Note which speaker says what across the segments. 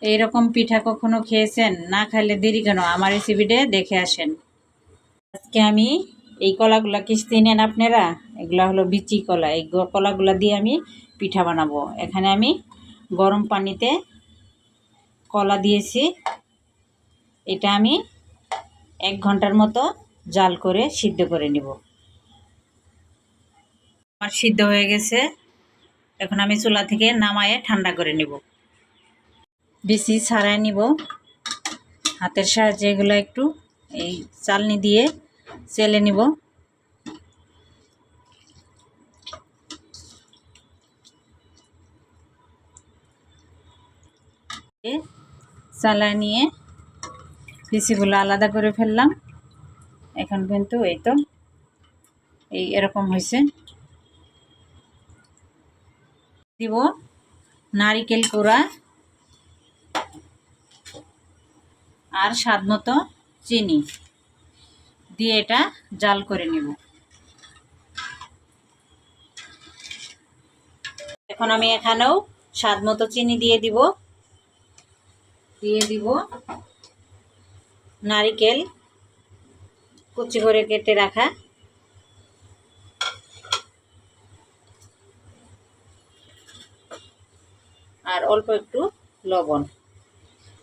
Speaker 1: এইরকম পিঠা কখনো খেয়েছেন? না খাইলে দেরি কেন, আমার রেসিপিটা দেখে আসেন। আজকে আমি এই কলাগুলা কিস্তি নেন আপনারা, এগুলা হলো বিচি কলা। এই কলাগুলা দিয়ে আমি পিঠা বানাবো। এখানে আমি গরম পানিতে কলা দিয়েছি। এটা আমি 1 ঘন্টার মতো জাল করে সিদ্ধ করে নিব। আমার সিদ্ধ হয়ে গেছে, এখন আমি চুলা থেকে নামায়ে ঠান্ডা করে নিব। বিচি ছাড়াই নিব হাতের সাহায্যে। এগুলো একটু এই চালনি দিয়ে চেলে নিব। চালায় নিয়ে বিচিগুলো আলাদা করে ফেললাম। এখন কিন্তু এই তো এই এরকম হয়েছে। দিব নারিকেল কোড়া আর স্বাদ মতো চিনি দিয়ে এটা জাল করে নিব। এখন আমি এখানেও স্বাদ মতো চিনি দিয়ে দিব নারিকেল কুচি করে কেটে রাখা, আর অল্প একটু লবণ।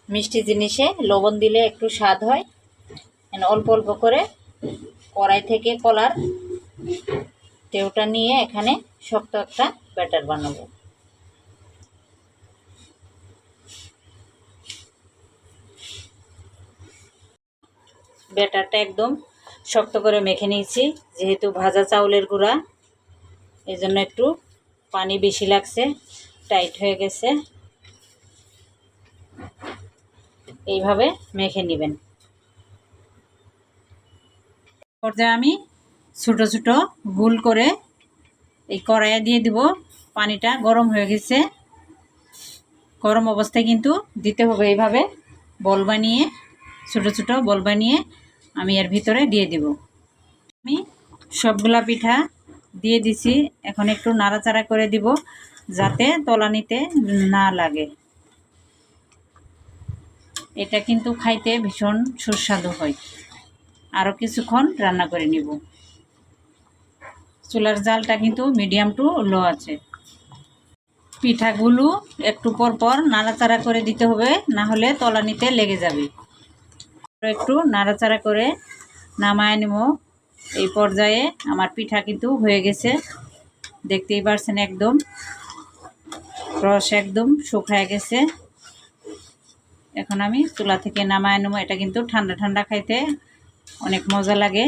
Speaker 1: মিষ্টি জিনিসে লবণ দিলে একটু স্বাদ হয়। অল্প অল্প করে কড়াই থেকে কলার তেউটা নিয়ে এখানে শক্ত একটা ব্যাটার বানাবো। ব্যাটারটা একদম শক্ত করে মেখে নিয়েছি। যেহেতু ভাজা চাউলের গুঁড়া, এই জন্য একটু পানি বেশি লাগছে, টাইট হয়ে গেছে। এইভাবে মেখে নেবেন। পর্যায়ে আমি ছোট ছোট গোল করে এই কড়াইয়ে দিয়ে দিব। পানিটা গরম হয়ে গেছে, গরম অবস্থায় কিন্তু দিতে হবে। এইভাবে বল বানিয়ে, ছোট ছোট বল বানিয়ে আমি এর ভিতরে দিয়ে দিব। আমি সবগুলা পিঠা দিয়ে দিছি। এখন একটু নাড়াচাড়া করে দিব যাতে তলানিতে না লাগে। এটা কিন্তু খাইতে ভীষণ সুস্বাদু হয়। আরও কিছুক্ষণ রান্না করে নিব। চুলার জালটা কিন্তু মিডিয়াম টু লো আছে। পিঠাগুলো একটু পর পর নাড়াচাড়া করে দিতে হবে, না হলে তলানিতে লেগে যাবে। একটু নাড়াচাড়া করে নামায় নেব। এই পর্যায়ে আমার পিঠা কিন্তু হয়ে গেছে, দেখতেই পারছেন। একদম রস একদম শুকায় গেছে। এখন আমি চুলা থেকে নামায় নেব। এটা কিন্তু ঠান্ডা ঠান্ডা খাইতে অনেক মজা লাগে।